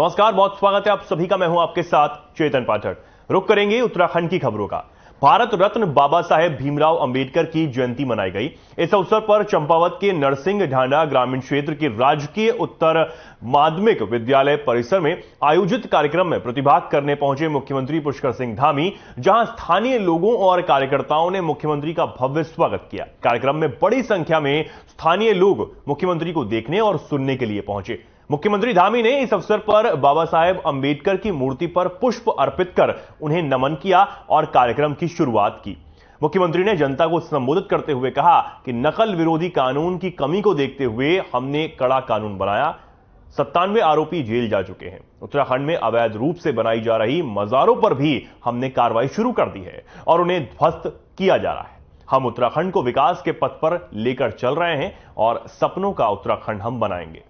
नमस्कार, बहुत स्वागत है आप सभी का। मैं हूं आपके साथ चेतन पाठक। रुक करेंगे उत्तराखंड की खबरों का। भारत रत्न बाबा साहेब भीमराव अंबेडकर की जयंती मनाई गई। इस अवसर पर चंपावत के नरसिंह ढांडा ग्रामीण क्षेत्र के राजकीय उत्तर माध्यमिक विद्यालय परिसर में आयोजित कार्यक्रम में प्रतिभाग करने पहुंचे मुख्यमंत्री पुष्कर सिंह धामी, जहां स्थानीय लोगों और कार्यकर्ताओं ने मुख्यमंत्री का भव्य स्वागत किया। कार्यक्रम में बड़ी संख्या में स्थानीय लोग मुख्यमंत्री को देखने और सुनने के लिए पहुंचे। मुख्यमंत्री धामी ने इस अवसर पर बाबा साहेब अंबेडकर की मूर्ति पर पुष्प अर्पित कर उन्हें नमन किया और कार्यक्रम की शुरुआत की। मुख्यमंत्री ने जनता को संबोधित करते हुए कहा कि नकल विरोधी कानून की कमी को देखते हुए हमने कड़ा कानून बनाया। 97 आरोपी जेल जा चुके हैं। उत्तराखंड में अवैध रूप से बनाई जा रही मजारों पर भी हमने कार्रवाई शुरू कर दी है और उन्हें ध्वस्त किया जा रहा है। हम उत्तराखंड को विकास के पथ पर लेकर चल रहे हैं और सपनों का उत्तराखंड हम बनाएंगे।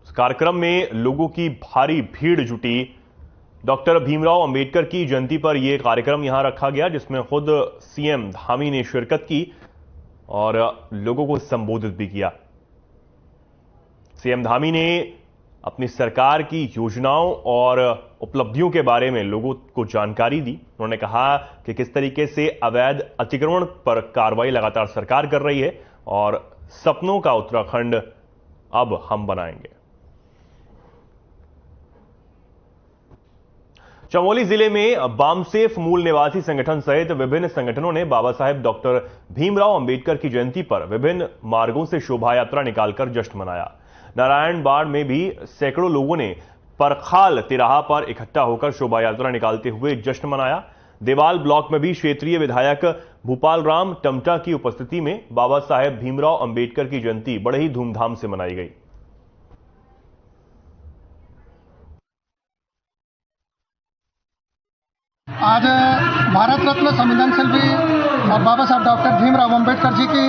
कार्यक्रम में लोगों की भारी भीड़ जुटी। डॉक्टर भीमराव अंबेडकर की जयंती पर यह कार्यक्रम यहां रखा गया, जिसमें खुद सीएम धामी ने शिरकत की और लोगों को संबोधित भी किया। सीएम धामी ने अपनी सरकार की योजनाओं और उपलब्धियों के बारे में लोगों को जानकारी दी। उन्होंने कहा कि किस तरीके से अवैध अतिक्रमण पर कार्रवाई लगातार सरकार कर रही है और सपनों का उत्तराखंड अब हम बनाएंगे। चमोली जिले में बामसेफ मूल निवासी संगठन सहित विभिन्न संगठनों ने बाबा साहेब डॉक्टर भीमराव अंबेडकर की जयंती पर विभिन्न मार्गों से शोभा यात्रा निकालकर जश्न मनाया। नारायणबाड़ में भी सैकड़ों लोगों ने परखाल तिराहा पर इकट्ठा होकर शोभा यात्रा निकालते हुए जश्न मनाया। देवाल ब्लॉक में भी क्षेत्रीय विधायक भूपाल राम टमटा की उपस्थिति में बाबा साहेब भीमराव अंबेडकर की जयंती बड़े ही धूमधाम से मनाई गई। आज भारत रत्न संविधानशील भी और बाबा साहब डॉक्टर भीमराव अंबेडकर जी की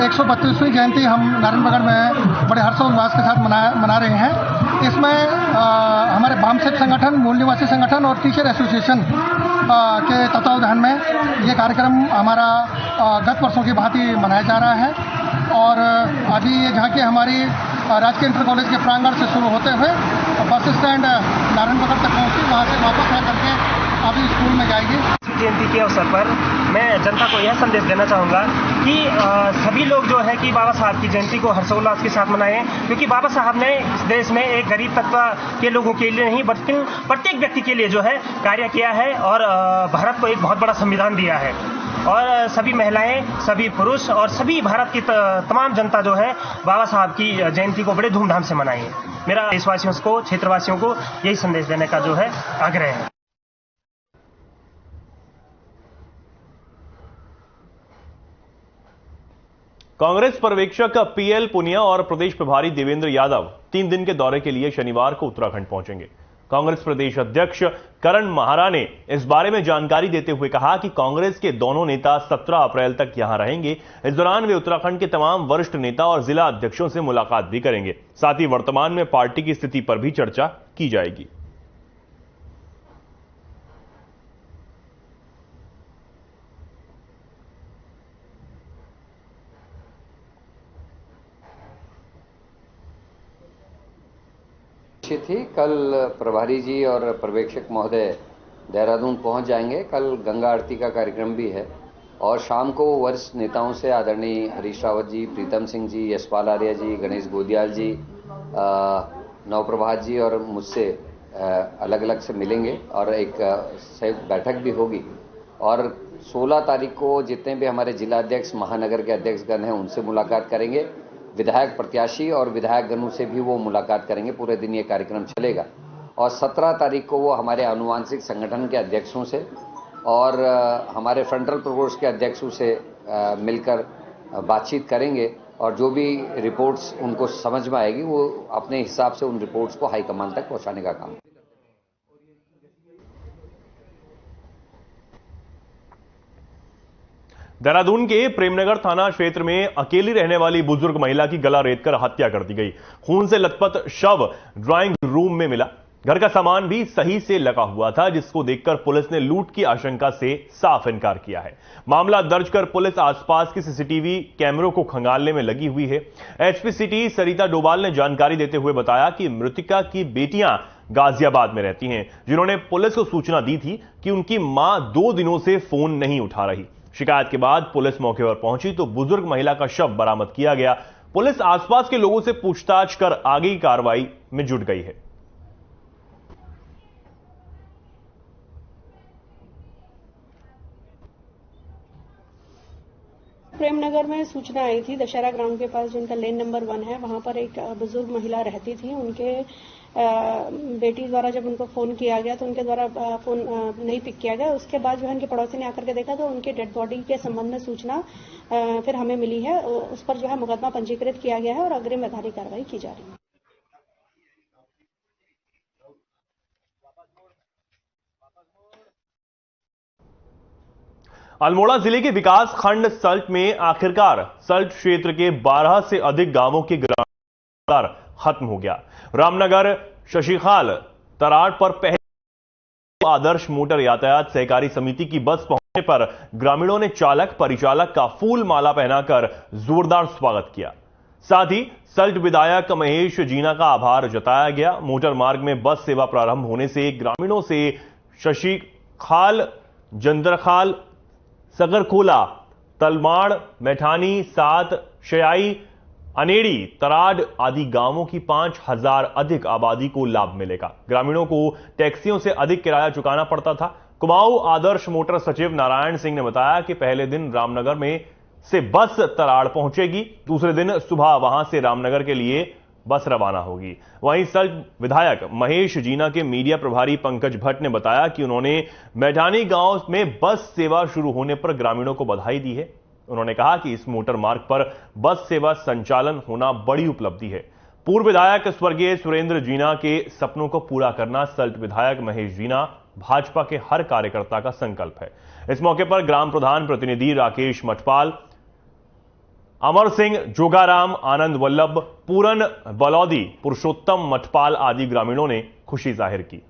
132वीं जयंती हम नारायणगढ़ में बड़े हर्षोल्लास के साथ मना रहे हैं। इसमें हमारे बामसेफ संगठन, मूल निवासी संगठन और टीचर एसोसिएशन के तत्वावधान में ये कार्यक्रम हमारा गत वर्षों की भांति मनाया जा रहा है। और अभी ये झांकी हमारी राजकीय इंटर कॉलेज के प्रांगण से शुरू होते हुए बस स्टैंड नारायणगढ़ तक पहुंची, वहाँ से वापस आकर के अभी स्कूल में जाएगी। जयंती के अवसर पर मैं जनता को यह संदेश देना चाहूँगा कि सभी लोग जो है कि बाबा साहब की जयंती को हर्षोल्लास के साथ मनाएं, क्योंकि बाबा साहब ने इस देश में एक गरीब तबका के लोगों के लिए नहीं बल्कि प्रत्येक व्यक्ति के लिए जो है कार्य किया है और भारत को एक बहुत बड़ा संविधान दिया है। और सभी महिलाएं, सभी पुरुष और सभी भारत की तमाम जनता जो है बाबा साहब की जयंती को बड़े धूमधाम से मनाएं। मेरा देशवासियों को, क्षेत्रवासियों को यही संदेश देने का जो है आग्रह है। कांग्रेस पर्यवेक्षक पीएल पुनिया और प्रदेश प्रभारी देवेंद्र यादव 3 दिन के दौरे के लिए शनिवार को उत्तराखंड पहुंचेंगे। कांग्रेस प्रदेश अध्यक्ष करण माहरा ने इस बारे में जानकारी देते हुए कहा कि कांग्रेस के दोनों नेता 17 अप्रैल तक यहां रहेंगे। इस दौरान वे उत्तराखंड के तमाम वरिष्ठ नेता और जिला अध्यक्षों से मुलाकात भी करेंगे। साथ ही वर्तमान में पार्टी की स्थिति पर भी चर्चा की जाएगी। थी कल प्रभारी जी और पर्यवेक्षक महोदय देहरादून पहुंच जाएंगे। कल गंगा आरती का कार्यक्रम भी है और शाम को वरिष्ठ नेताओं से आदरणीय हरीश रावत जी, प्रीतम सिंह जी, यशपाल आर्या जी, गणेश गोदियाल जी, नवप्रभात जी और मुझसे अलग अलग से मिलेंगे और एक संयुक्त बैठक भी होगी। और 16 तारीख को जितने भी हमारे जिला अध्यक्ष, महानगर के अध्यक्षगण हैं उनसे मुलाकात करेंगे। विधायक प्रत्याशी और विधायक गणों से भी वो मुलाकात करेंगे। पूरे दिन ये कार्यक्रम चलेगा। और 17 तारीख को वो हमारे आनुवांशिक संगठन के अध्यक्षों से और हमारे फ्रंटल प्रकोष्ठ के अध्यक्षों से मिलकर बातचीत करेंगे और जो भी रिपोर्ट्स उनको समझ में आएगी वो अपने हिसाब से उन रिपोर्ट्स को हाईकमान तक पहुंचाने का काम। देहरादून के प्रेमनगर थाना क्षेत्र में अकेली रहने वाली बुजुर्ग महिला की गला रेतकर हत्या कर दी गई। खून से लथपथ शव ड्राइंग रूम में मिला। घर का सामान भी सही से लगा हुआ था, जिसको देखकर पुलिस ने लूट की आशंका से साफ इनकार किया है। मामला दर्ज कर पुलिस आसपास की सीसीटीवी कैमरों को खंगालने में लगी हुई है। एसपी सिटी सरिता डोभाल ने जानकारी देते हुए बताया कि मृतका की बेटियां गाजियाबाद में रहती हैं, जिन्होंने पुलिस को सूचना दी थी कि उनकी मां 2 दिनों से फोन नहीं उठा रही। शिकायत के बाद पुलिस मौके पर पहुंची तो बुजुर्ग महिला का शव बरामद किया गया। पुलिस आसपास के लोगों से पूछताछ कर आगे की कार्रवाई में जुट गई है। प्रेमनगर में सूचना आई थी, दशहरा ग्राउंड के पास जो उनका लेन नंबर 1 है, वहां पर एक बुजुर्ग महिला रहती थी। उनके बेटी द्वारा जब उनको फोन किया गया तो उनके द्वारा फोन नहीं पिक किया गया। उसके बाद जो है उनके पड़ोसी ने आकर के देखा तो उनके डेड बॉडी के संबंध में सूचना फिर हमें मिली है। उस पर जो है मुकदमा पंजीकृत किया गया है और अग्रिम वैधानिक कार्रवाई की जा रही है। अल्मोड़ा जिले के विकास खंड सल्ट में आखिरकार सल्ट क्षेत्र के 12 से अधिक गांवों के ग्रामीण खत्म हो गया। रामनगर शशिखाल तराड़ पर पहले आदर्श मोटर यातायात सहकारी समिति की बस पहुंचने पर ग्रामीणों ने चालक परिचालक का फूल माला पहनाकर जोरदार स्वागत किया। साथ ही सल्ट विधायक महेश जीना का आभार जताया गया। मोटर मार्ग में बस सेवा प्रारंभ होने से ग्रामीणों से शशिखाल, जंदरखाल, सगरखोला, तलमाड़, मैठानी, सात, शयाई, अनेड़ी, तराड आदि गांवों की 5000 अधिक आबादी को लाभ मिलेगा। ग्रामीणों को टैक्सियों से अधिक किराया चुकाना पड़ता था। कुमाऊं आदर्श मोटर सचिव नारायण सिंह ने बताया कि पहले दिन रामनगर में से बस तराड़ पहुंचेगी, दूसरे दिन सुबह वहां से रामनगर के लिए बस रवाना होगी। वहीं सल्ट विधायक महेश जीना के मीडिया प्रभारी पंकज भट्ट ने बताया कि उन्होंने मैठानी गांव में बस सेवा शुरू होने पर ग्रामीणों को बधाई दी है। उन्होंने कहा कि इस मोटर मार्ग पर बस सेवा संचालन होना बड़ी उपलब्धि है। पूर्व विधायक स्वर्गीय सुरेंद्र जीना के सपनों को पूरा करना सल्ट विधायक महेश जीना भाजपा के हर कार्यकर्ता का संकल्प है। इस मौके पर ग्राम प्रधान प्रतिनिधि राकेश मठपाल, अमर सिंह, जोगाराम, आनंद वल्लभ, पूरन बलौदी, पुरुषोत्तम मठपाल आदि ग्रामीणों ने खुशी जाहिर की।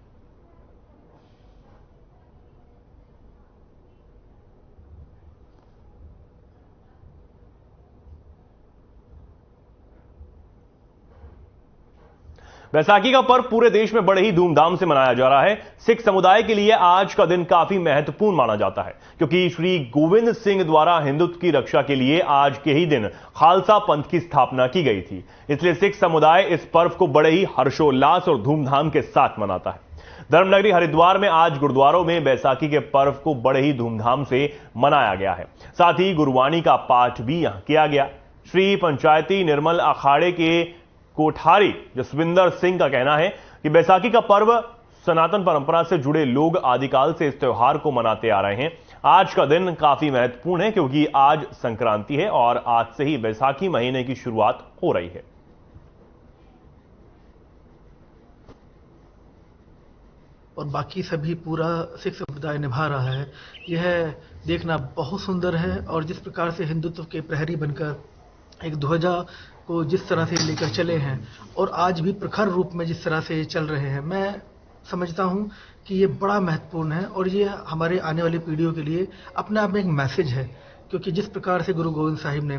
बैसाखी का पर्व पूरे देश में बड़े ही धूमधाम से मनाया जा रहा है। सिख समुदाय के लिए आज का दिन काफी महत्वपूर्ण माना जाता है, क्योंकि श्री गोविंद सिंह द्वारा हिंदुत्व की रक्षा के लिए आज के ही दिन खालसा पंथ की स्थापना की गई थी। इसलिए सिख समुदाय इस पर्व को बड़े ही हर्षोल्लास और धूमधाम के साथ मनाता है। धर्मनगरी हरिद्वार में आज गुरुद्वारों में बैसाखी के पर्व को बड़े ही धूमधाम से मनाया गया है। साथ ही गुरुवाणी का पाठ भी यहां किया गया। श्री पंचायती निर्मल अखाड़े के कोठारी जसविंदर सिंह का कहना है कि बैसाखी का पर्व सनातन परंपरा से जुड़े लोग आदिकाल से इस त्योहार को मनाते आ रहे हैं। आज का दिन काफी महत्वपूर्ण है, क्योंकि आज संक्रांति है और आज से ही बैसाखी महीने की शुरुआत हो रही है। और बाकी सभी पूरा सिख समुदाय निभा रहा है। यह देखना बहुत सुंदर है। और जिस प्रकार से हिंदुत्व के प्रहरी बनकर एक ध्वजा को जिस तरह से लेकर चले हैं और आज भी प्रखर रूप में जिस तरह से चल रहे हैं, मैं समझता हूं कि ये बड़ा महत्वपूर्ण है और ये हमारे आने वाली पीढ़ियों के लिए अपने आप में एक मैसेज है। क्योंकि जिस प्रकार से गुरु गोविंद साहिब ने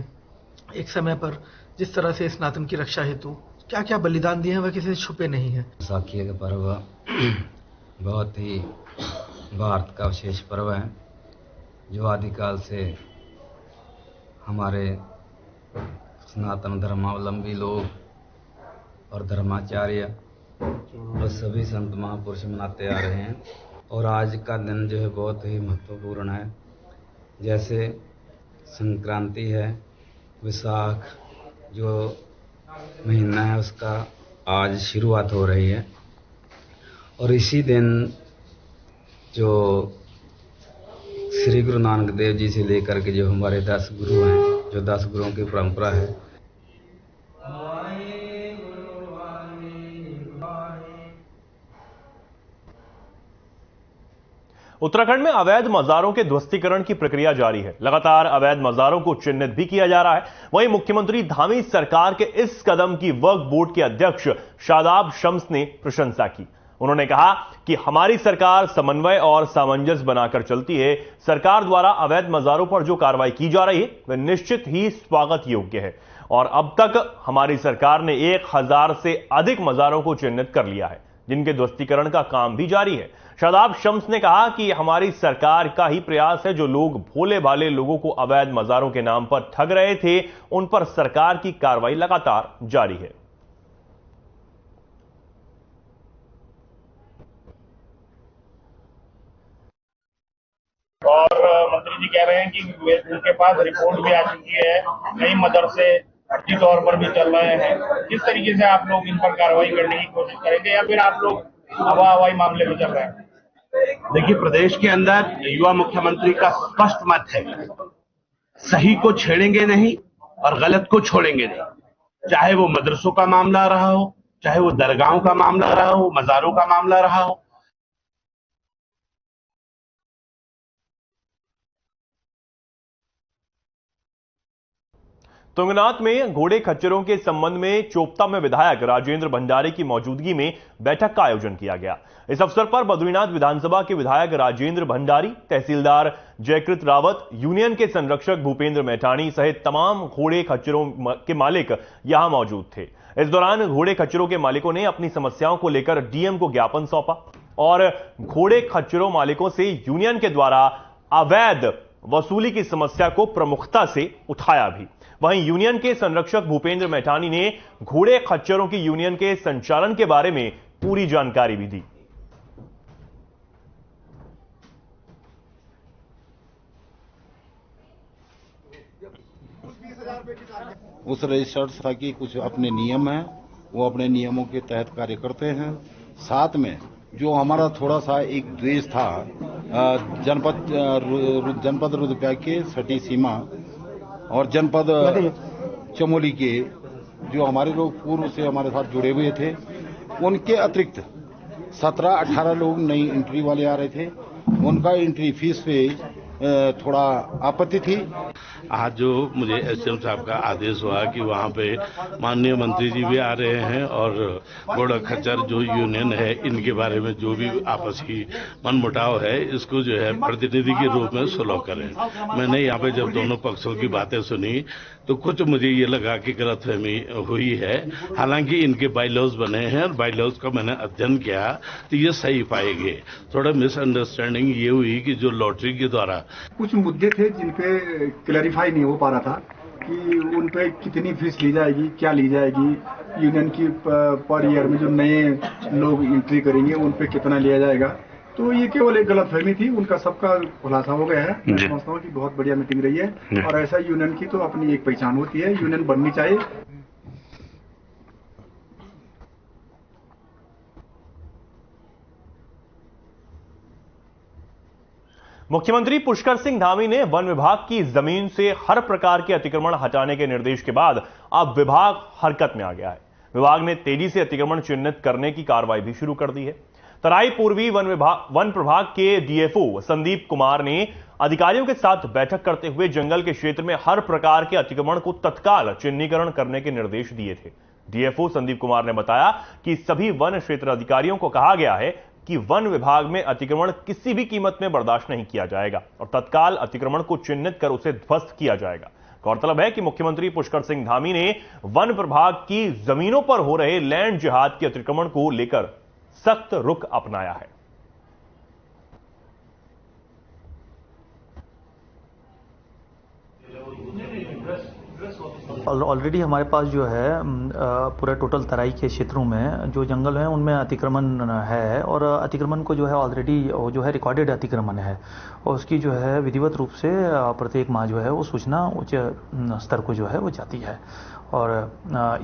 एक समय पर जिस तरह से सनातन की रक्षा हेतु क्या क्या बलिदान दिए हैं, वह किसी से छुपे नहीं है। बैसाखी का पर्व बहुत ही भारत का विशेष पर्व है, जो आदिकाल से हमारे सनातन धर्मावलंबी लोग और धर्माचार्य और सभी संत महापुरुष मनाते आ रहे हैं। और आज का दिन जो है बहुत ही महत्वपूर्ण है। जैसे संक्रांति है, विशाख जो महीना है उसका आज शुरुआत हो रही है। और इसी दिन जो श्री गुरु नानक देव जी से लेकर के जो हमारे 10 गुरु हैं, जो 10 गुरुओं की परंपरा है, उत्तराखंड में अवैध मज़ारों के ध्वस्तीकरण की प्रक्रिया जारी है। लगातार अवैध मज़ारों को चिन्हित भी किया जा रहा है। वहीं मुख्यमंत्री धामी सरकार के इस कदम की वक्फ बोर्ड के अध्यक्ष शादाब शम्स ने प्रशंसा की। उन्होंने कहा कि हमारी सरकार समन्वय और सामंजस्य बनाकर चलती है। सरकार द्वारा अवैध मजारों पर जो कार्रवाई की जा रही है वह निश्चित ही स्वागत योग्य है और अब तक हमारी सरकार ने 1000 से अधिक मजारों को चिन्हित कर लिया है, जिनके ध्वस्तीकरण का काम भी जारी है। शादाब शम्स ने कहा कि हमारी सरकार का ही प्रयास है, जो लोग भोले भाले लोगों को अवैध मजारों के नाम पर ठग रहे थे, उन पर सरकार की कार्रवाई लगातार जारी है। और मंत्री जी कह रहे हैं कि उनके पास रिपोर्ट भी आ चुकी है, कई मदरसे फर्जी तौर पर भी चल रहे हैं। किस तरीके से आप लोग इन पर कार्रवाई करने की कोशिश करेंगे या फिर आप लोग हवाई मामले में चल रहे हैं? देखिए, प्रदेश के अंदर युवा मुख्यमंत्री का स्पष्ट मत है, सही को छेड़ेंगे नहीं और गलत को छोड़ेंगे नहीं। चाहे वो मदरसों का मामला रहा हो, चाहे वो दरगाहों का मामला रहा हो, मजारों का मामला रहा हो। तुंगनाथ में घोड़े खच्चरों के संबंध में चोपता में विधायक राजेंद्र भंडारी की मौजूदगी में बैठक का आयोजन किया गया। इस अवसर पर बद्रीनाथ विधानसभा के विधायक राजेंद्र भंडारी, तहसीलदार जयकृत रावत, यूनियन के संरक्षक भूपेंद्र मैठाणी सहित तमाम घोड़े खच्चरों के मालिक यहां मौजूद थे। इस दौरान घोड़े खच्चरों के मालिकों ने अपनी समस्याओं को लेकर डीएम को ज्ञापन सौंपा और घोड़े खच्चरों मालिकों से यूनियन के द्वारा अवैध वसूली की समस्या को प्रमुखता से उठाया भी। वहीं यूनियन के संरक्षक भूपेंद्र मैठानी ने घोड़े खच्चरों की यूनियन के संचालन के बारे में पूरी जानकारी भी दी। उस रजिस्टर्ड संस्था की कुछ अपने नियम हैं, वो अपने नियमों के तहत कार्य करते हैं। साथ में जो हमारा थोड़ा सा एक ड्रेस था, जनपद रुद्रप्रयाग के सटी सीमा और जनपद चमोली के जो हमारे लोग पूर्व से हमारे साथ जुड़े हुए थे, उनके अतिरिक्त 17-18 लोग नई एंट्री वाले आ रहे थे। उनका एंट्री फीस पे थोड़ा आपत्ति थी। आज जो मुझे एसएम साहब का आदेश हुआ कि वहाँ पे माननीय मंत्री जी भी आ रहे हैं और घोड़ा खच्चर जो यूनियन है, इनके बारे में जो भी आपस की मनमुटाव है, इसको जो है प्रतिनिधि के रूप में सुलह करें। मैंने यहाँ पे जब दोनों पक्षों की बातें सुनी तो कुछ मुझे ये लगा कि गलतफहमी हुई है। हालांकि इनके बाईलॉज बने हैं और बाईलॉज का मैंने अध्ययन किया तो ये सही पाए गए। थोड़ा मिसअंडरस्टैंडिंग ये हुई कि जो लॉटरी के द्वारा कुछ मुद्दे थे जिन पे क्लैरिफाई नहीं हो पा रहा था कि उन पे कितनी फीस ली जाएगी, क्या ली जाएगी, यूनियन की पर ईयर में जो नए लोग एंट्री करेंगे उन पे कितना लिया जाएगा। तो ये केवल एक गलतफहमी थी, उनका सबका खुलासा हो गया है। मैं समझता हूँ कि बहुत बढ़िया मीटिंग रही है और ऐसा यूनियन की तो अपनी एक पहचान होती है, यूनियन बननी चाहिए। मुख्यमंत्री पुष्कर सिंह धामी ने वन विभाग की जमीन से हर प्रकार के अतिक्रमण हटाने के निर्देश के बाद अब विभाग हरकत में आ गया है। विभाग ने तेजी से अतिक्रमण चिन्हित करने की कार्रवाई भी शुरू कर दी है। तराई पूर्वी वन प्रभाग के डीएफओ संदीप कुमार ने अधिकारियों के साथ बैठक करते हुए जंगल के क्षेत्र में हर प्रकार के अतिक्रमण को तत्काल चिन्हीकरण करने के निर्देश दिए थे। डीएफओ संदीप कुमार ने बताया कि सभी वन क्षेत्र अधिकारियों को कहा गया है कि वन विभाग में अतिक्रमण किसी भी कीमत में बर्दाश्त नहीं किया जाएगा और तत्काल अतिक्रमण को चिन्हित कर उसे ध्वस्त किया जाएगा। गौरतलब है कि मुख्यमंत्री पुष्कर सिंह धामी ने वन प्रभाग की जमीनों पर हो रहे लैंड जिहाद के अतिक्रमण को लेकर सख्त रुख अपनाया है। ऑलरेडी हमारे पास जो है पूरे टोटल तराई के क्षेत्रों में जो जंगल है उनमें अतिक्रमण है और अतिक्रमण को जो है ऑलरेडी जो है रिकॉर्डेड अतिक्रमण है और उसकी जो है विधिवत रूप से प्रत्येक माह जो है वो सूचना उच्च स्तर को जो है वो जाती है और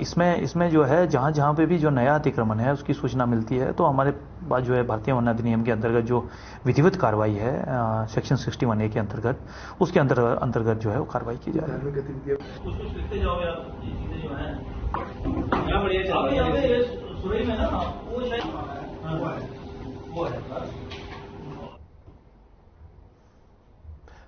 इसमें जो है जहाँ पे भी जो नया अतिक्रमण है उसकी सूचना मिलती है तो हमारे पास जो है भारतीय वन अधिनियम के अंतर्गत जो विधिवत कार्रवाई है सेक्शन 61A के अंतर्गत उसके अंतर्गत जो है वो कार्रवाई की जा रही है।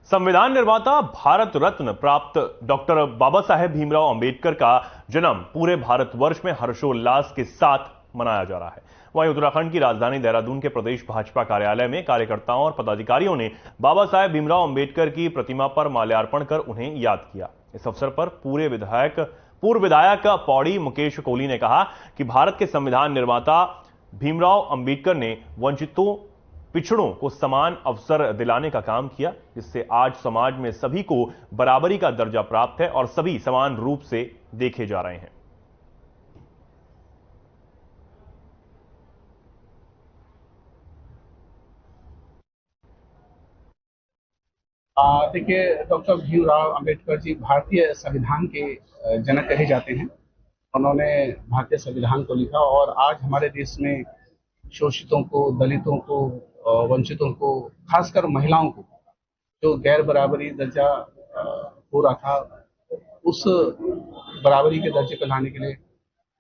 संविधान निर्माता भारत रत्न प्राप्त डॉक्टर बाबा साहेब भीमराव अंबेडकर का जन्म पूरे भारतवर्ष में हर्षोल्लास के साथ मनाया जा रहा है। वहीं उत्तराखंड की राजधानी देहरादून के प्रदेश भाजपा कार्यालय में कार्यकर्ताओं और पदाधिकारियों ने बाबा साहेब भीमराव अंबेडकर की प्रतिमा पर माल्यार्पण कर उन्हें याद किया। इस अवसर पर पूर्व विधायक पौड़ी मुकेश कोहली ने कहा कि भारत के संविधान निर्माता भीमराव अंबेडकर ने वंचितों पिछड़ों को समान अवसर दिलाने का काम किया, जिससे आज समाज में सभी को बराबरी का दर्जा प्राप्त है और सभी समान रूप से देखे जा रहे हैं। देखिए, डॉक्टर भीमराव अंबेडकर जी भारतीय संविधान के जनक कहे जाते हैं। उन्होंने भारतीय संविधान को लिखा और आज हमारे देश में शोषितों को, दलितों को, वंचितों को, खासकर महिलाओं को जो गैर बराबरी दर्जा हो रहा था, उस बराबरी के दर्जे पर लाने के लिए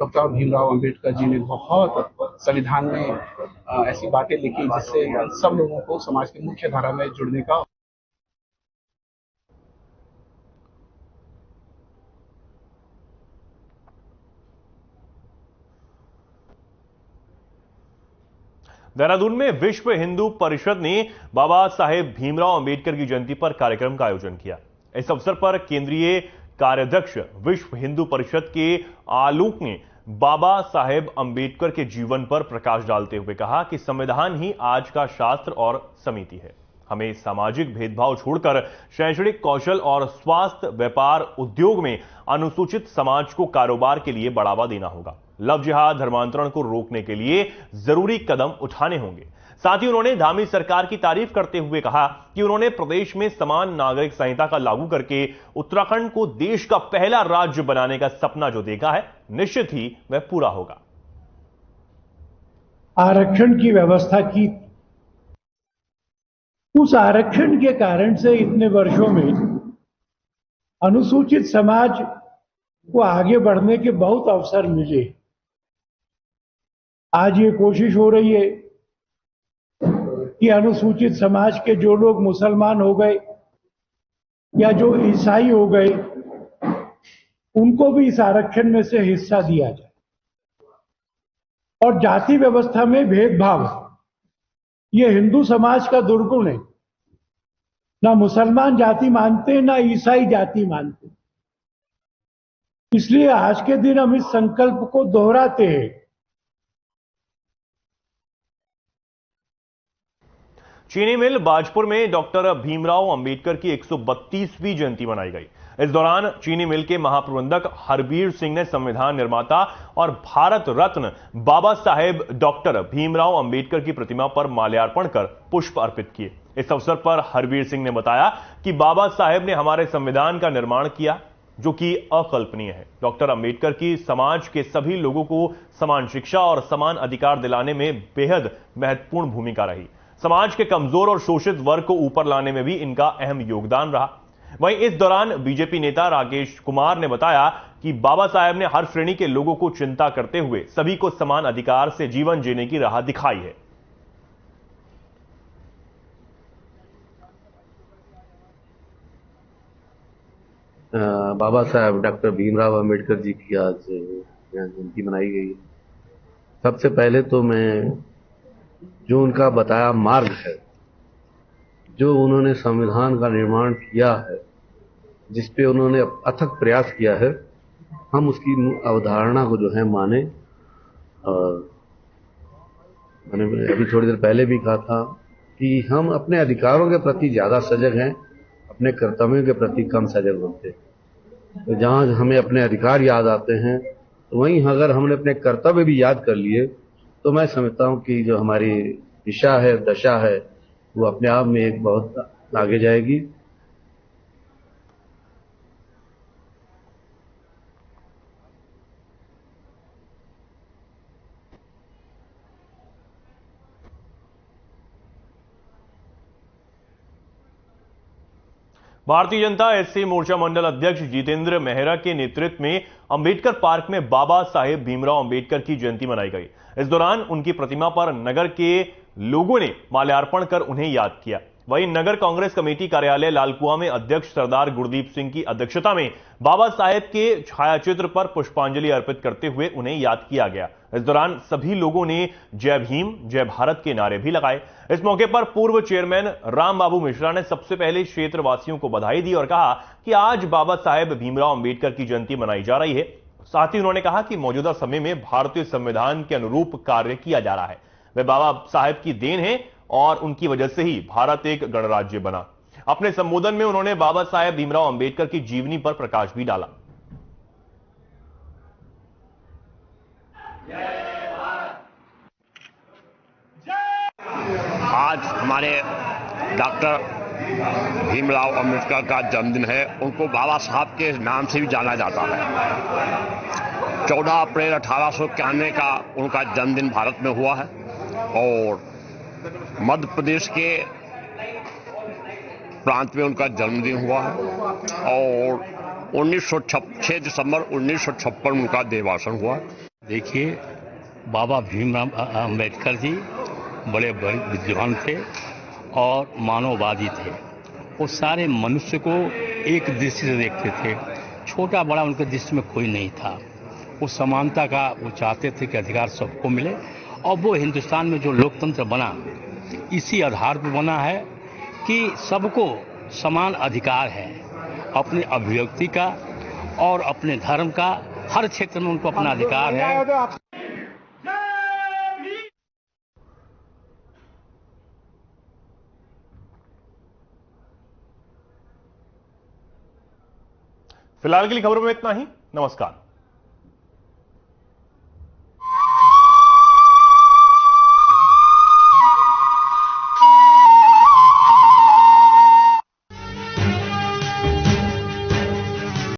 डॉक्टर भीमराव अंबेडकर जी ने बहुत संविधान में ऐसी बातें लिखी जिससे सब लोगों को समाज की मुख्य धारा में जुड़ने का। देहरादून में विश्व हिंदू परिषद ने बाबा साहेब भीमराव अंबेडकर की जयंती पर कार्यक्रम का आयोजन किया। इस अवसर पर केंद्रीय कार्याध्यक्ष विश्व हिंदू परिषद के आलोक ने बाबा साहेब अंबेडकर के जीवन पर प्रकाश डालते हुए कहा कि संविधान ही आज का शास्त्र और समिति है। हमें सामाजिक भेदभाव छोड़कर शैक्षणिक कौशल और स्वास्थ्य, व्यापार, उद्योग में अनुसूचित समाज को कारोबार के लिए बढ़ावा देना होगा। लव जिहाद, धर्मांतरण को रोकने के लिए जरूरी कदम उठाने होंगे। साथ ही उन्होंने धामी सरकार की तारीफ करते हुए कहा कि उन्होंने प्रदेश में समान नागरिक संहिता का लागू करके उत्तराखंड को देश का पहला राज्य बनाने का सपना जो देखा है, निश्चित ही वह पूरा होगा। आरक्षण की व्यवस्था की, उस आरक्षण के कारण से इतने वर्षों में अनुसूचित समाज को आगे बढ़ने के बहुत अवसर मिले। आज ये कोशिश हो रही है कि अनुसूचित समाज के जो लोग मुसलमान हो गए या जो ईसाई हो गए, उनको भी इस आरक्षण में से हिस्सा दिया जाए। और जाति व्यवस्था में भेदभाव, ये हिंदू समाज का दुर्गुण है। ना मुसलमान जाति मानते, ना ईसाई जाति मानते। इसलिए आज के दिन हम इस संकल्प को दोहराते हैं। चीनी मिल बाजपुर में डॉक्टर भीमराव अंबेडकर की 132वीं जयंती मनाई गई। इस दौरान चीनी मिल के महाप्रबंधक हरबीर सिंह ने संविधान निर्माता और भारत रत्न बाबा साहेब डॉक्टर भीमराव अंबेडकर की प्रतिमा पर माल्यार्पण कर पुष्प अर्पित किए। इस अवसर पर हरबीर सिंह ने बताया कि बाबा साहेब ने हमारे संविधान का निर्माण किया, जो कि अकल्पनीय है। डॉक्टर अंबेडकर की समाज के सभी लोगों को समान शिक्षा और समान अधिकार दिलाने में बेहद महत्वपूर्ण भूमिका रही। समाज के कमजोर और शोषित वर्ग को ऊपर लाने में भी इनका अहम योगदान रहा। वहीं इस दौरान बीजेपी नेता राकेश कुमार ने बताया कि बाबा साहेब ने हर श्रेणी के लोगों को चिंता करते हुए सभी को समान अधिकार से जीवन जीने की राह दिखाई है। बाबा साहेब डॉक्टर भीमराव अंबेडकर जी की आज जयंती मनाई गई। सबसे पहले तो मैं जो उनका बताया मार्ग है, जो उन्होंने संविधान का निर्माण किया है, जिस पे उन्होंने अथक प्रयास किया है, हम उसकी अवधारणा को जो है माने। और मैंने अभी थोड़ी देर पहले भी कहा था कि हम अपने अधिकारों के प्रति ज़्यादा सजग हैं, अपने कर्तव्यों के प्रति कम सजग होते हैं। तो जहाँ हमें अपने अधिकार याद आते हैं, तो वहीं अगर हमने अपने कर्तव्य भी याद कर लिए, तो मैं समझता हूँ कि जो हमारी दिशा है, दशा है, वो अपने आप में एक बहुत आगे जाएगी। भारतीय जनता एससी मोर्चा मंडल अध्यक्ष जितेंद्र मेहरा के नेतृत्व में अंबेडकर पार्क में बाबा साहेब भीमराव अंबेडकर की जयंती मनाई गई। इस दौरान उनकी प्रतिमा पर नगर के लोगों ने माल्यार्पण कर उन्हें याद किया। वहीं नगर कांग्रेस कमेटी कार्यालय लालकुआं में अध्यक्ष सरदार गुरदीप सिंह की अध्यक्षता में बाबा साहेब के छायाचित्र पर पुष्पांजलि अर्पित करते हुए उन्हें याद किया गया। इस दौरान सभी लोगों ने जय भीम जय भारत के नारे भी लगाए। इस मौके पर पूर्व चेयरमैन राम बाबू मिश्रा ने सबसे पहले क्षेत्रवासियों को बधाई दी और कहा कि आज बाबा साहेब भीमराव अंबेडकर की जयंती मनाई जा रही है। साथ ही उन्होंने कहा कि मौजूदा समय में भारतीय संविधान के अनुरूप कार्य किया जा रहा है। वे बाबा साहेब की देन है और उनकी वजह से ही भारत एक गणराज्य बना। अपने संबोधन में उन्होंने बाबा साहेब भीमराव अंबेडकर की जीवनी पर प्रकाश भी डाला। आज हमारे डॉक्टर भीमराव अंबेडकर का जन्मदिन है। उनको बाबा साहब के नाम से भी जाना जाता है। 14 अप्रैल 1891 का उनका जन्मदिन भारत में हुआ है और मध्य प्रदेश के प्रांत में उनका जन्मदिन हुआ है और 6 दिसंबर 1956 में उनका देवासन हुआ। देखिए, बाबा भीमराव अंबेडकर जी बड़े विद्वान थे और मानववादी थे। वो सारे मनुष्य को एक दृष्टि से देखते थे, छोटा बड़ा उनके दृष्टि में कोई नहीं था। वो समानता का वो चाहते थे कि अधिकार सबको मिले और वो हिंदुस्तान में जो लोकतंत्र बना इसी आधार पर बना है कि सबको समान अधिकार है अपनी अभिव्यक्ति का और अपने धर्म का। हर क्षेत्र में उनको अपना अधिकार है। फिलहाल के लिए खबरों में इतना ही। नमस्कार।